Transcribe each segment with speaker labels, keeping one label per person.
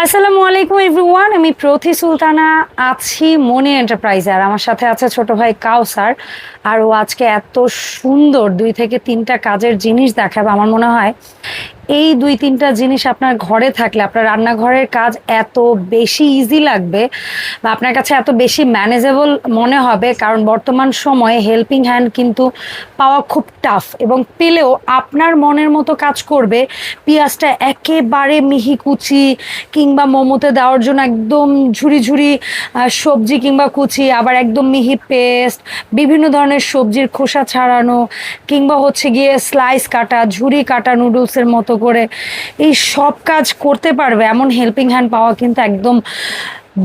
Speaker 1: আসসালামু আলাইকুম এভরিওয়ান, আমি প্রতি সুলতানা আছি মনি এন্টারপ্রাইজে। আর আমার সাথে আছে ছোট ভাই কাউসার। আর ও আজকে এত সুন্দর 2 থেকে 3টা কাজের জিনিস দেখাবে। আমার মনে হয় এই 2-3টা জিনিস আপনার ঘরে থাকলে আপনার রান্নাঘরের কাজ এত বেশি ইজি লাগবে বা আপনার কাছে এত বেশি ম্যানেজেবল মনে হবে, কারণ বর্তমান সময়ে হেল্পিং হ্যান্ড কিন্তু পাওয়া খুব টাফ, এবং পেলেও আপনার মনের মতো কাজ করবে। পেঁয়াজটা একেবারে মিহি কুচি কিংবা মোমোতে দেওয়ার জন্য একদম ঝুরি ঝুরি সবজি কিংবা কুচি, আবার একদম মিহি পেস্ট, বিভিন্ন ধরনের সবজির খোসা ছাড়ানো, কিংবা হচ্ছে গিয়ে স্লাইস কাটা, ঝুরি কাটা নুডলসের মতো করে এই সব কাজ করতে পারবে এমন হেল্পিং হ্যান্ড পাওয়া কিন্তু একদম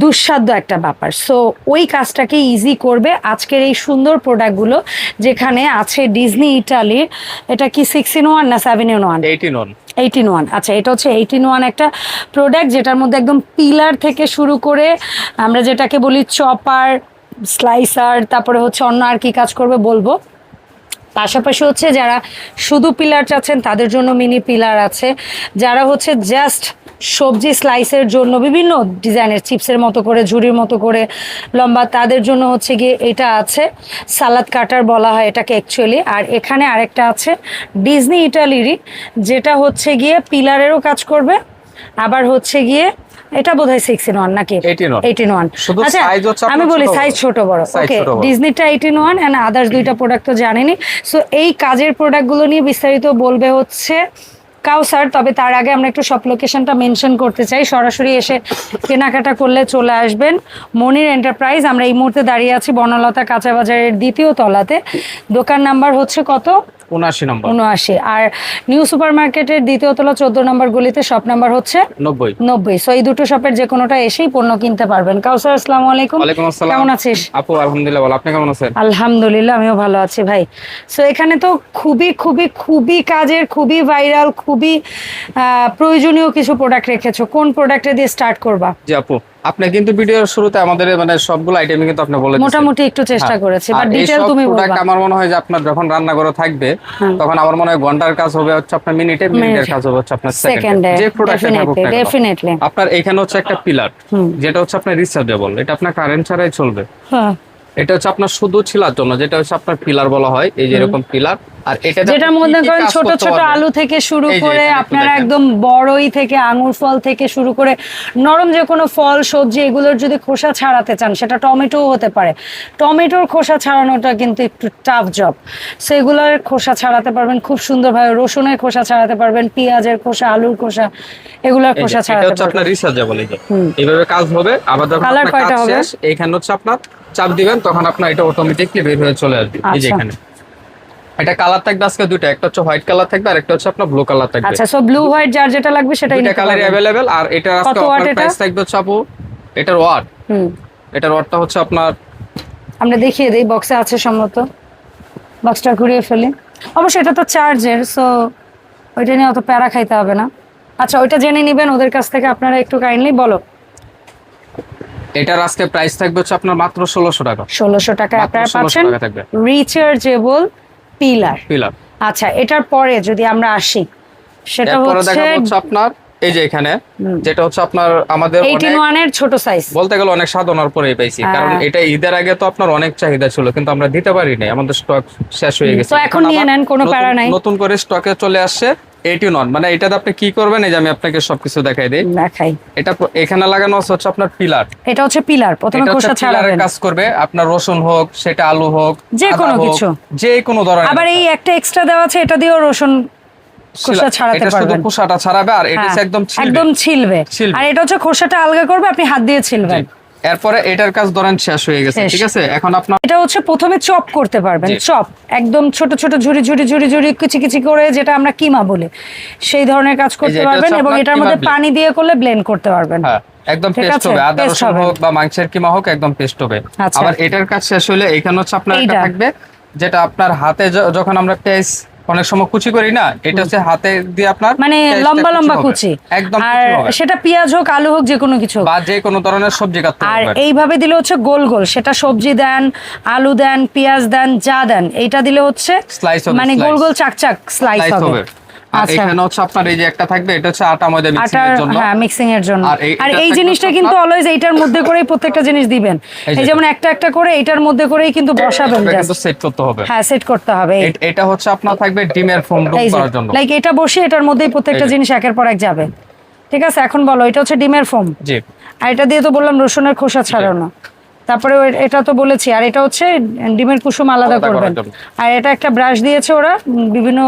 Speaker 1: দুঃসাধ্য একটা ব্যাপার। সো ওই কাজটাকে ইজি করবে আজকের এই সুন্দর প্রোডাক্টগুলো, যেখানে আছে ডিজনি ইটালির। এটা কি 6-in-1 না 7-in-1?
Speaker 2: 18
Speaker 1: 18-1। আচ্ছা, এটা হচ্ছে 18-1 একটা প্রোডাক্ট, যেটার মধ্যে একদম পিলার থেকে শুরু করে আমরা যেটাকে বলি চপার, স্লাইসার, তারপরে হচ্ছে অন্য আর কি কাজ করবে বলবো। পাশাপাশি হচ্ছে যারা শুধু পিলার চাচ্ছেন তাদের জন্য মিনি পিলার আছে, যারা হচ্ছে জাস্ট সবজি স্লাইসের জন্য বিভিন্ন ডিজাইনের চিপসের মতো করে, ঝুড়ির মতো করে লম্বা, তাদের জন্য হচ্ছে গিয়ে এটা আছে। সালাদ কাটার বলা হয় এটাকে অ্যাকচুয়ালি। আর এখানে আরেকটা আছে ডিজনি ইটালিরই, যেটা হচ্ছে গিয়ে পিলারেরও কাজ করবে, আবার হচ্ছে গিয়ে এটা বোধহয় 6-in-1 নাকি 18-1। আচ্ছা, আমি বলি সাইজ ছোট বড়। ওকে, ডিজনিটা 18-1 এন্ড আদার্স দুইটা প্রোডাক্ট তো জানেনি। সো এই কাজের প্রোডাক্টগুলো নিয়ে বিস্তারিত বলবে হচ্ছে কাউসার। তবে তার আগে আমরা একটু সব লোকেশনটা মেনশন করতে চাই। সরাসরি এসে কেনাকাটা করলে চলে আসবেন মনির এন্টারপ্রাইজ। আমরা এই মুহূর্তে দাঁড়িয়ে আছি বনলতা কাঁচা বাজারের 2য় তলাতে। দোকান নাম্বার হচ্ছে কত? 79। আর নিউ সুপার মার্কেটের 2য় তলা 14 নম্বর গলিতে শপ নাম্বার হচ্ছে 90। সো এই দুটো শপের যে কোনোটা এসেই পণ্য কিনতে পারবেন। কাউসার, আসসালামু আলাইকুম।
Speaker 2: ওয়ালাইকুম আসসালাম।
Speaker 1: কেমন আছিস?
Speaker 2: আপু আলহামদুলিল্লাহ ভালো, আপনি কেমন আছেন?
Speaker 1: আলহামদুলিল্লাহ, আমিও ভালো আছি ভাই। সো এখানে তো খুবই খুবই খুবই কাজের, খুবই ভাইরাল, খুবই প্রয়োজনীয় কিছু প্রোডাক্ট রেখেছো। কোন প্রোডাক্টে দিয়ে স্টার্ট করবা?
Speaker 2: জি আপু, আপনি কিন্তু ভিডিওর শুরুতে আমাদের মানে সবগুলো আইটেমই কিন্তু আপনি বলে দিয়েছেন।
Speaker 1: মোটামুটি একটু চেষ্টা করেছি, বাট ডিটেইল তুমি বলবা।
Speaker 2: আমার মনে হয় যে আপনার যখন রান্নাঘরে থাকবে তখন আমার মনে হয় ঘন্টার কাজ হবে হচ্ছে আপনার মিনিটে, মিনিটের কাজ হবে হচ্ছে আপনার সেকেন্ডে। যে প্রোডাক্টে থাকুক না কেন,
Speaker 1: ডেফিনেটলি
Speaker 2: আপনার এখানে হচ্ছে একটা পিলার, যেটা হচ্ছে আপনার রিচার্জেবল। এটা আপনার কারেন্ট ছাড়াই চলবে। হ্যাঁ, এটা হচ্ছে আপনার শুধু ছিলার জন্য, যেটা হচ্ছে আপনার পিলার বলা হয়, এই যে এরকম পিলার। আর এটা
Speaker 1: যেটার মধ্যে করেন ছোট ছোট আলু থেকে শুরু করে আপনারা একদম বড়ই থেকে আঙুর ফল থেকে শুরু করে নরম যে কোনো ফল সবজি, এগুলোর যদি খোসা ছাড়াতে চান, সেটা টমেটোও হতে পারে। টমেটোর খোসা ছাড়ানোটা কিন্তু একটু টাফ জব। সেগুলোর খোসা ছাড়াতে পারবেন খুব সুন্দরভাবে, রসুনের খোসা ছাড়াতে পারবেন, পেঁয়াজের খোসা, আলুর খোসা, এগুলোর খোসা ছাড়াতে পারবেন।
Speaker 2: আপনার রিচার্জেবল এইভাবে কাজ হবে। আবার যখন আপনার কাজ শেষ, এইখানে হচ্ছে আপনার চাপ দিবেন, তখন আপনার এটা অটোমেটিকলি বের হয়ে চলে আসবে। এই যে এখানে এটা কালার থাকবে আজকে দুটো, একটা হচ্ছে হোয়াইট কালার থাকবে আর একটা হচ্ছে আপনার ব্লু কালার থাকবে।
Speaker 1: আচ্ছা, সো ব্লু হোয়াইট যার যেটা লাগবে সেটাই নিতে পারবেন।
Speaker 2: কালারই अवेलेबल। আর এটা আজকে অফার প্রাইস থাকবে হচ্ছে আপু, এটার ওয়াট, এটার ওয়াটটা হচ্ছে আপনার,
Speaker 1: আমরা দেখিয়ে দেই, বক্সে আছে সম্ভবত, বক্সটা ঘুরিয়ে ফেলি। অবশ্যই এটা তো চার্জের, সো ওইটা নিয়ে অত প্যারা খাইতে হবে না। আচ্ছা, ওইটা জেনে নেবেন ওদের কাছ থেকে। আপনারা একটু কাইন্ডলি বলো।
Speaker 2: এটার আজকে প্রাইস থাকবে হচ্ছে আপনার মাত্র 1600 টাকা।
Speaker 1: 1600 টাকায় আপনারা পাচ্ছেন রিচার্জেবল পিলার। আচ্ছা, এটার পরে যদি আমরা আসি, সেটা হচ্ছে
Speaker 2: আপনার এই যে এখানে যেটা হচ্ছে আপনার আমাদের
Speaker 1: 18-1 এর ছোট সাইজ।
Speaker 2: বলতে গেলে অনেক সাধনার পরেই পাইছি, কারণ এটা ঈদের আগে তো আপনার অনেক চাহিদা ছিল, কিন্তু আমরা দিতে পারি নাই, আমাদের স্টক শেষ হয়ে গেছে।
Speaker 1: তো এখন নিয়ে নেন, কোনো প্যারা নাই।
Speaker 2: নতুন করে স্টকে চলে আসছে 18-1। মানে এটাতে আপনি কি করবেন, এই যে আমি আপনাকে সবকিছু দেখাই দেই। এটা এখানে লাগানো হচ্ছে আপনার পিলার।
Speaker 1: এটা হচ্ছে পিলার, প্রথমে খোসা ছাড়াবেন।
Speaker 2: কাজ করবে আপনার রসুন হোক, সেটা আলু হোক,
Speaker 1: যে কোনো কিছু,
Speaker 2: যে কোনো ধরনের।
Speaker 1: আবার এই একটা এক্সট্রা দেওয়া আছে, এটা দিয়েও রসুন খোসা ছাড়াতে পারবেন।
Speaker 2: শুধু খোসাটা ছাড়াবে, আর এটা একদম
Speaker 1: ছিলবে। আর এটা হচ্ছে খোসাটা আলগা করবে, আপনি হাত দিয়ে ছিলবেন।
Speaker 2: এরপরে এটার কাজ ধরেন শেষ হয়ে গেছে, ঠিক আছে? এখন আপনার
Speaker 1: এটা হচ্ছে প্রথমে চপ করতে পারবেন। চপ একদম ছোট ছোট ঝুরি ঝুরি ঝুরি ঝুরি কুচি কুচি করে, যেটা আমরা কিমা বলি, সেই ধরনের কাজ করতে পারবেন। এবং এটার মধ্যে পানি দিয়ে করলে ব্লেন্ড করতে পারবেন।
Speaker 2: একদম পেস্ট হবে, আদা রসুন হোক বা মাংসের কিমা হোক, একদম পেস্ট হবে। আবার এটার কাজ শেষ হলে এখানে হচ্ছে আপনার এটা থাকবে, যেটা আপনার হাতে যখন আমরা পেস্ট অনেক সময় কুচি করি না, এটা হচ্ছে হাতে দিয়ে আপনার
Speaker 1: মানে লম্বা লম্বা কুচি, একদম সেটা পেঁয়াজ হোক, আলু হোক, যে কোনো কিছু
Speaker 2: বা যে কোনো ধরনের সবজি কাটতে
Speaker 1: পারবেন। আর এইভাবে দিলে হচ্ছে গোল গোল, সেটা সবজি দেন, আলু দেন, পেঁয়াজ দেন, যা দেন, এইটা দিলে হচ্ছে মানে গোল গোল চাকচাক স্লাইস হবে।
Speaker 2: আর
Speaker 1: আচ্ছা।
Speaker 2: এখানে হচ্ছে আপনার এই যে একটা থাকবে, এটা হচ্ছে আটা ময়দা মিক্সিং
Speaker 1: আটার
Speaker 2: এর জন্য।
Speaker 1: হ্যাঁ মিক্সিং এর জন্য।
Speaker 2: আর
Speaker 1: আর
Speaker 2: এটা
Speaker 1: এই
Speaker 2: থাকবে
Speaker 1: জিনিসটা
Speaker 2: হচ্ছে
Speaker 1: কিন্তু
Speaker 2: আপনার-
Speaker 1: অলওয়েজ এইটার মধ্যে করেই প্রত্যেকটা জিনিস দিবেন,
Speaker 2: এই
Speaker 1: এই
Speaker 2: যে
Speaker 1: যেমন একটা একটা করে এইটার মধ্যে করেই কিন্তু বসাবেন
Speaker 2: এটা
Speaker 1: just।
Speaker 2: কিন্তু সেট করতে হবে।
Speaker 1: হ্যাঁ সেট করতে হবে।
Speaker 2: এটা হচ্ছে আপনার থাকবে ডিমের ফোম ডুব
Speaker 1: এই যে
Speaker 2: করার জন্য।
Speaker 1: লাইক এটা বসে এটার মধ্যেই প্রত্যেকটা
Speaker 2: এই যে।
Speaker 1: জিনিস একের পর এক যাবে। ঠিক আছে, এখন বলো এটা হচ্ছে ডিমের ফোম,
Speaker 2: জি
Speaker 1: আর এটা দিয়ে তো বললাম রসুনের খোসা ছাড়ানো, তারপরে এটা তো বলেছি, আর এটা হচ্ছে ডিমের কুসুম আলাদা
Speaker 2: আলাদা করার
Speaker 1: করবেন,
Speaker 2: জন্য।
Speaker 1: আর এটা একটা ব্রাশ দিয়েছে ওরা বিভিন্ন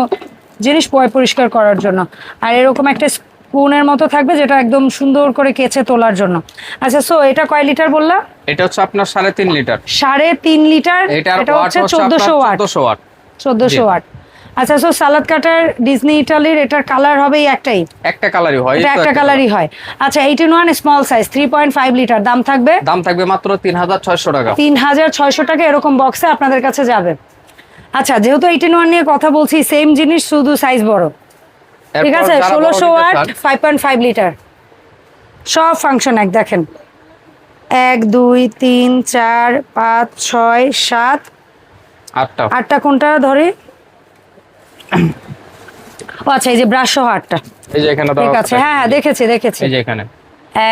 Speaker 1: জিনিস পরিষ্কার করার জন্য, আর এরকম একটা স্পুনের মতো থাকবে যেটা একদম সুন্দর করে কেচে তোলার জন্য। আচ্ছা, সো এটা কয় লিটার বললা?
Speaker 2: এটা হচ্ছে আপনার 3.5 লিটার।
Speaker 1: 3.5 লিটার।
Speaker 2: এটার
Speaker 1: এটা
Speaker 2: ওয়াট
Speaker 1: হচ্ছে
Speaker 2: হচ্ছে
Speaker 1: 1400 ওয়াট।
Speaker 2: 1400 ওয়াট।
Speaker 1: 1400 ওয়াট। আচ্ছা, সো সালাদ কাটার ডিজনি ইটালির এটার কালার হবে এই একটাই,
Speaker 2: একটা কালারই হয়,
Speaker 1: এটা
Speaker 2: এই তো
Speaker 1: একটা কালারই হয়। আচ্ছা, 18 স্মল সাইজ 3.5 লিটার, দাম থাকবে?
Speaker 2: দাম থাকবে মাত্র 3600 টাকা।
Speaker 1: 3600 টাকা এরকম বক্সে আপনাদের কাছে যাবে। আচ্ছা, যেহেতু 18 নিয়ে কথা বলছি, সেম জিনিস শুধু সাইজ বড়, ঠিক আছে? 1600 ওয়াট 5.5 লিটার, সব ফাংশন এক। দেখেন 1 2 3 4 5 6 7 8টা কোনটা ধরে? ও আচ্ছা, এই যে ব্রাশ সহ 8টা।
Speaker 2: এই যে এখানে
Speaker 1: ঠিক আছে, হ্যাঁ হ্যাঁ দেখেছি।
Speaker 2: এই যে এখানে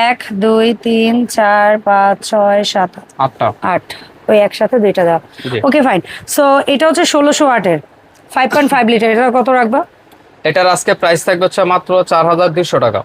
Speaker 1: 1 2 3 4 5 6 7 8, ওই একসাথে দুইটা দাও।
Speaker 2: জি।
Speaker 1: Okay fine. সো এটা হচ্ছে 1600 ওয়াটের 5.5 লিটার, এটা কত রাখবা?
Speaker 2: এটার আজকে প্রাইস থাকবে হচ্ছে মাত্র 4200 টাকা।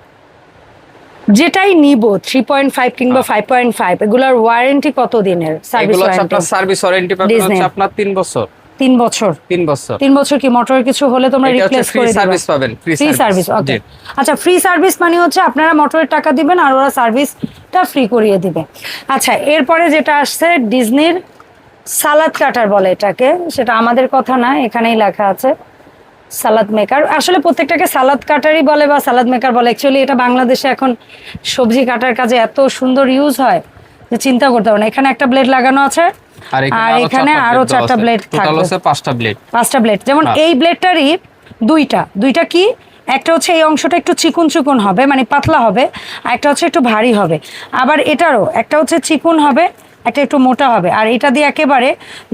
Speaker 1: যেটাই নিব 3.5 কিংবা 5.5 এগুলোর ওয়ারেন্টি কত দিনের? সার্ভিস
Speaker 2: এগুলো হচ্ছে আপনার
Speaker 1: ওয়ারেন্টি
Speaker 2: সার্ভিস ওয়ারেন্টি পাবেন
Speaker 1: Disney।
Speaker 2: হচ্ছে আপনার 3 বছর।
Speaker 1: 3 বছর।
Speaker 2: 3 বছর।
Speaker 1: 3 বছর কি মোটর কিছু হলে তোমরা
Speaker 2: এটা হচ্ছে
Speaker 1: রিপ্লেস
Speaker 2: ফ্রি
Speaker 1: করে দিবে?
Speaker 2: সার্ভিস পাবেন,
Speaker 1: ফ্রি সার্ভিস, ওকে। আচ্ছা, ফ্রি সার্ভিস মানে হচ্ছে আপনারা মোটরের টাকা দিবেন আর ওরা সার্ভিসটা ফ্রি করিয়ে দিবে। আচ্ছা, এরপরে যেটা আসছে ডিজনির সালাদ কাটার বলে এটাকে, সেটা আমাদের কথা না, এখানেই লেখা আছে সালাদ মেকার। আসলে প্রত্যেকটাকে সালাদ কাটারই বলে বা সালাদ মেকার বলে। অ্যাকচুয়ালি এটা বাংলাদেশে এখন সবজি কাটার কাজে এত সুন্দর ইউজ হয় যে চিন্তা করতে হবে না। এখানে একটা ব্লেড লাগানো আছে, আর এখানে আরো 4টা ব্লেড
Speaker 2: টোটাল
Speaker 1: থাকবে,
Speaker 2: হচ্ছে 5টা ব্লেড।
Speaker 1: 5টা ব্লেড। যেমন এই ব্লেডটারই দুইটা কি, একটা হচ্ছে এই অংশটা একটু চিকুন চিকুন হবে, মানে পাতলা হবে, আর একটা হচ্ছে একটু ভারী হবে। আবার এটারও একটা হচ্ছে চিকুন হবে, একটা একটু মোটা হবে, আর এটা দিয়ে একেবারে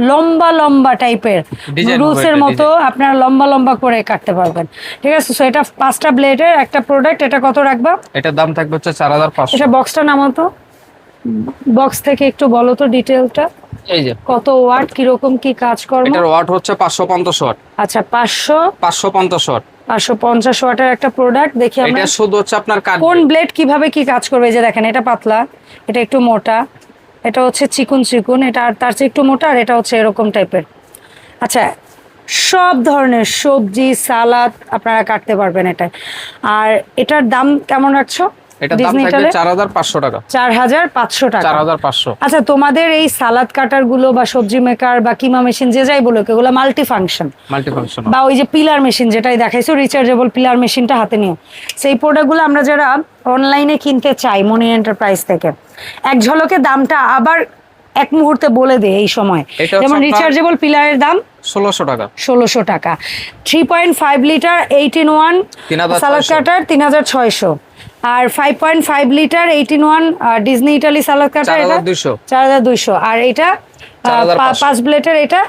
Speaker 1: লম্বা লম্বা টাইপের
Speaker 2: Design হবে
Speaker 1: রুসের
Speaker 2: এটা,
Speaker 1: মতো আপনারা লম্বা লম্বা করে কাটতে পারবেন। ঠিক আছে, সো এটা 5টা ব্লেডের একটা প্রোডাক্ট। এটা কত রাখবা?
Speaker 2: এটার দাম থাকবে হচ্ছে 4500।
Speaker 1: এটা বক্সটা নামাও তো, বক্স থেকে একটু বলো তো ডিটেলটা,
Speaker 2: এই যে
Speaker 1: কত ওয়াট, কিরকম কি কাজ করবে?
Speaker 2: এটার ওয়াট হচ্ছে 550 ওয়াট।
Speaker 1: আচ্ছা,
Speaker 2: 550 ওয়াট।
Speaker 1: 550 ওয়াটের একটা প্রোডাক্ট। দেখি আমরা
Speaker 2: এটা শুধু হচ্ছে আপনার কাট
Speaker 1: কোন ব্লেড কিভাবে কি কাজ করবে। এই যে দেখেন, এটা পাতলা, এটা একটু মোটা, এটা হচ্ছে চিকুন চিকুন, এটা আর তার চেয়ে একটু মোটা, আর এটা হচ্ছে এরকম টাইপের। আচ্ছা, সব ধরনের সবজি সালাদ আপনারা কাটতে পারবেন এটা। আর এটার দাম কেমন রাখছো?
Speaker 2: এটার দাম থাকবে 4500 টাকা।
Speaker 1: 4500 টাকা।
Speaker 2: 4500।
Speaker 1: আচ্ছা, তোমাদের এই সালাদ কাটার গুলো বা সবজি মেকার বা কিমা মেশিন যে যাই বলো, এগুলো মাল্টি ফাংশন বা ওই যে পিলার মেশিন যেটাই দেখাইছো, রিচার্জেবল পিলার মেশিনটা হাতে নিও, সেই প্রোডাক্টগুলো আমরা যারা অনলাইনে কিনতে চাই মনি এন্টারপ্রাইজ থেকে, এক ঝলকে দামটা আবার এক মুহূর্তে বলে দে এই সময়। যেমন রিচার্জেবল পিলারের দাম
Speaker 2: 1600 টাকা।
Speaker 1: 1600 টাকা। 3.5 লিটার 18 সালাদ কাটার 3600, আর 5.5 লিটার 18 ডিজনি ইটালি সালাদ কাটার 4200, আর এটা 5 প্লেটের এটা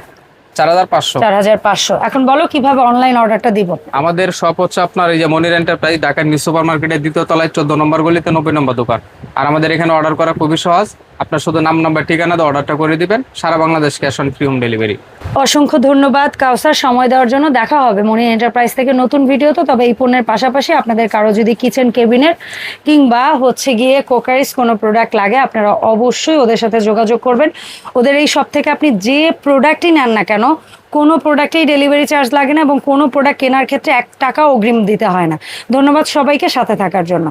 Speaker 1: 4500। এখন বলো কিভাবে অনলাইন অর্ডারটা দিব?
Speaker 2: আমাদের শপ হচ্ছে আপনার এই যে মনির এন্টারপ্রাইজ, ঢাকা নিউ সুপার মার্কেটের 2য় তলায় 14 নম্বর গলিতে 90 নম্বর দোকান। আর আমাদের এখানে অর্ডার করা খুবই সহজ, আপনার শুধু নাম নাম্বার ঠিকানা দিয়ে অর্ডারটা করে দিবেন, সারা Bangladesh cash on free home delivery.
Speaker 1: অসংখ্য ধন্যবাদ কাউসার সময় দেওয়ার জন্য। দেখা হবে মনি এন্টারপ্রাইজ থেকে নতুন ভিডিওতে। তবে এই পণ্যের পাশাপাশি আপনাদের কারো যদি কিচেন কেবিনের কিংবা হচ্ছে গিয়ে কোকারিস কোনো প্রোডাক্ট লাগে, আপনারা অবশ্যই ওদের সাথে যোগাযোগ করবেন। ওদের এই সব থেকে আপনি যে প্রোডাক্টই নেন না কেন, কোনো প্রোডাক্টেই ডেলিভারি চার্জ লাগে না এবং কোনো প্রোডাক্ট কেনার ক্ষেত্রে 1 টাকাও অগ্রিম দিতে হয় না। ধন্যবাদ সবাইকে সাথে থাকার জন্য।